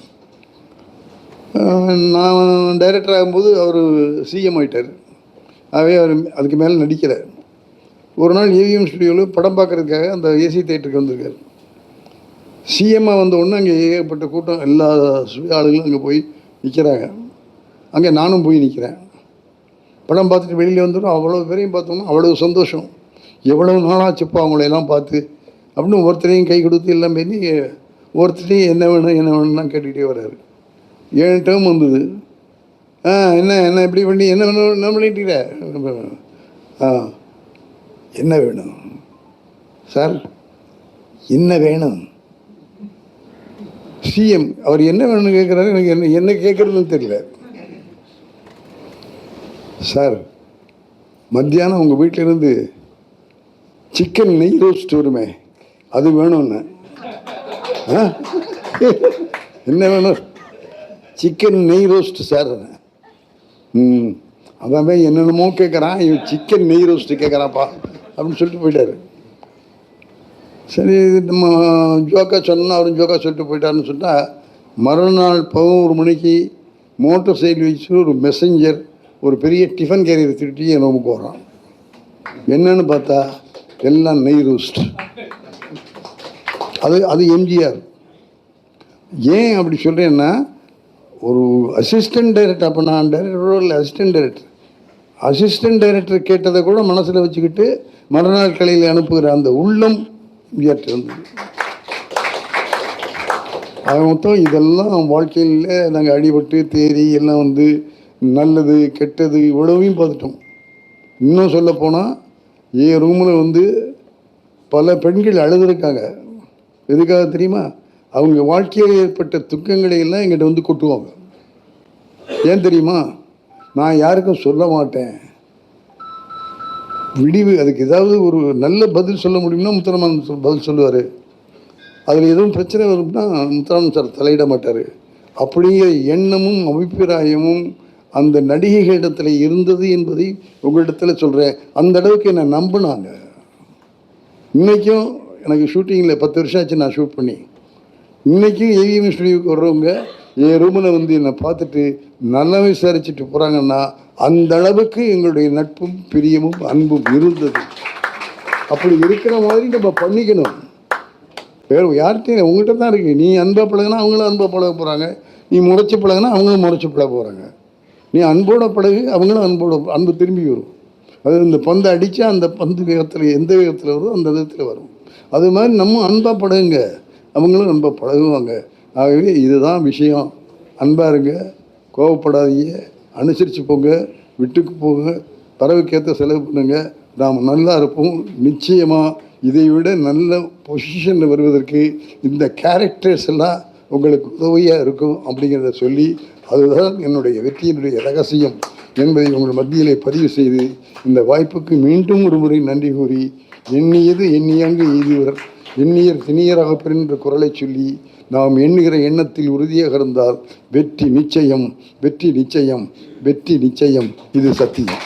நான் டைரக்டர் ஆகும்போது அவர் சிஎம் ஆகிட்டார். ஆகவே அவர் அதுக்கு மேலே நடிக்கலை. ஒரு நாள் ஏவிஎம் ஸ்டுடியோவில் படம் பார்க்குறதுக்காக அந்த ஏசி தேட்டருக்கு வந்திருக்காரு. சிஎம்மாக வந்த உடனே அங்கே ஏகப்பட்ட கூட்டம், எல்லா ஆளுகளும் அங்கே போய் நிற்கிறாங்க. அங்கே நானும் போய் நிற்கிறேன். படம் பார்த்துட்டு வெளியில் வந்துடும். அவ்வளோ பேரையும் பார்த்தோம்னா அவ்வளோ சந்தோஷம். எவ்வளோ நாளாச்சுப்பா அவங்களையெல்லாம் பார்த்து அப்படின்னு ஒருத்தரையும் கை கொடுத்து எல்லாம் பண்ணி ஒருத்தரையும் என்ன வேணும்லாம் கேட்டுக்கிட்டே வர்றாரு. 7 டேர்ம் வந்தது. என்ன இப்படி பண்ணி என்ன வேணும் என்ன பண்ணிட்டீங்க? என்ன வேணும் சார்? என்ன வேணும்? சிஎம் அவர் என்ன வேணும்னு கேட்குறாரு. எனக்கு என்ன கேட்குறதுன்னு தெரியல. சார், மத்தியானம் உங்கள் வீட்டிலேருந்து சிக்கன் நெய் ரோஸ்ட் வருமே, அது வேணும்னு. என்ன வேணும்? சிக்கன் நெய் ரோஸ்ட் சார். அவன் என்னென்னமோ கேட்குறான், இவன் சிக்கன் நெய் ரோஸ்ட்டு கேட்குறான்ப்பா அப்படின்னு சொல்லிட்டு போயிட்டார். சரி, நம்ம ஜோக்கா சொன்னோன்னா அவரும் ஜோக்கா சொல்லிட்டு போயிட்டாருன்னு சொன்னால், மறுநாள் 11 மணிக்கு மோட்டர் சைக்கிள் வச்சு ஒரு மெசஞ்சர் ஒரு பெரிய டிஃபன் கேரியர் திருட்டி என் ரூமுக்கு வரான். என்னன்னு பார்த்தா எல்லாம் நெய் ரோஸ்ட். அது எம்ஜிஆர். ஏன் அப்படி சொல்கிறேன்னா, ஒரு அசிஸ்டன்ட் டைரக்டர், அப்போ நான் டைரக்டரோ இல்லை அசிஸ்டன்ட் டைரக்டர் கேட்டதை கூட மனசில் வச்சுக்கிட்டு மறுநாள் கலையில் அனுப்புகிற அந்த உள்ளம் எம்ஜிஆர் இருந்தது. ஆக மொத்தம் இதெல்லாம் வாழ்க்கையில் நாங்கள் அடிபட்டு தேறி எல்லாம் வந்து நல்லது கெட்டது இவ்வளவையும் பார்த்துட்டோம். இன்னும் சொல்லப்போனால் என் ரூமில் வந்து பல பெண்கள் அழுதுருக்காங்க. எதுக்காக தெரியுமா? அவங்க வாழ்க்கையில் ஏற்பட்ட துக்கங்களை எல்லாம் எங்கிட்ட வந்து கொட்டுவாங்க. ஏன் தெரியுமா? நான் யாருக்கும் சொல்ல மாட்டேன். விடிவு அதுக்கு ஏதாவது ஒரு நல்ல பதில் சொல்ல முடியும்னா முத்துராமன் பதில் சொல்லுவார். அதில் எதுவும் பிரச்சனை வரும்னா முத்துராமன் சார் தலையிட மாட்டார். அப்படிங்கிற எண்ணமும் அபிப்பிராயமும் அந்த நடிகைகளிடத்தில் இருந்தது என்பதை உங்களிடத்தில் சொல்கிறேன். அந்த அளவுக்கு என்னை நம்பினாங்க. இன்றைக்கும் எனக்கு ஷூட்டிங்கில் 10 வருஷம் ஆச்சு நான் ஷூட் பண்ணி. இன்றைக்கும் ஏவிஎம் ஸ்டுடியோவுக்கு வர்றவங்க என் ரூமில் வந்து என்னை பார்த்துட்டு நல்லா விசாரிச்சுட்டு போகிறாங்கன்னா அந்த அளவுக்கு எங்களுடைய நட்பும் பிரியமும் அன்பும் இருந்தது. அப்படி இருக்கிற மாதிரி நம்ம பண்ணிக்கணும். வேறு யார்கிட்டையும் உங்கள்கிட்ட தான் இருக்குது. நீ அன்பாக பழகுனா அவங்களும் அன்பாக பழக போகிறாங்க. நீ முறைச்சி பழகுனா அவங்களும் முறைச்சி பழக போகிறாங்க. நீ அன்போட பழகு, அவங்களும் அன்பு திரும்பி வரும். அது இந்த பந்தை அடித்தா அந்த பந்து வேகத்தில் எந்த வேகத்தில் வருதோ அந்த விதத்தில் வரும். அது மாதிரி நம்ம அன்பாக பழகுங்க, அவங்களும் அன்பாக பழகுவாங்க. ஆகவே இதுதான் விஷயம். அன்பாக இருங்க, கோவப்படாதீங்க, அனுசரித்து போங்க, விட்டுக்கு போங்க, பறவைக்கேற்ற செலவு பண்ணுங்க. நாம் நல்லா இருப்போம். நிச்சயமாக இதை விட நல்ல பொசிஷனில் வருவதற்கு இந்த கேரக்டர்ஸ் எல்லாம் உங்களுக்கு உதவியாக இருக்கும் அப்படிங்கிறத சொல்லி, அதுதான் என்னுடைய வெற்றியினுடைய ரகசியம் என்பதை உங்கள் மத்தியிலே பதிவு செய்து இந்த வாய்ப்புக்கு மீண்டும் ஒரு முறை நன்றி கூறி, எண்ணியது எண்ணியங்கு எய்துவர் எண்ணியர் திணியராக பெறுகின்ற குரலை சொல்லி, நாம் எண்ணுகிற எண்ணத்தில் உறுதியாக இருந்தால் வெற்றி நிச்சயம், வெற்றி நிச்சயம், வெற்றி நிச்சயம். இது சத்தியம்.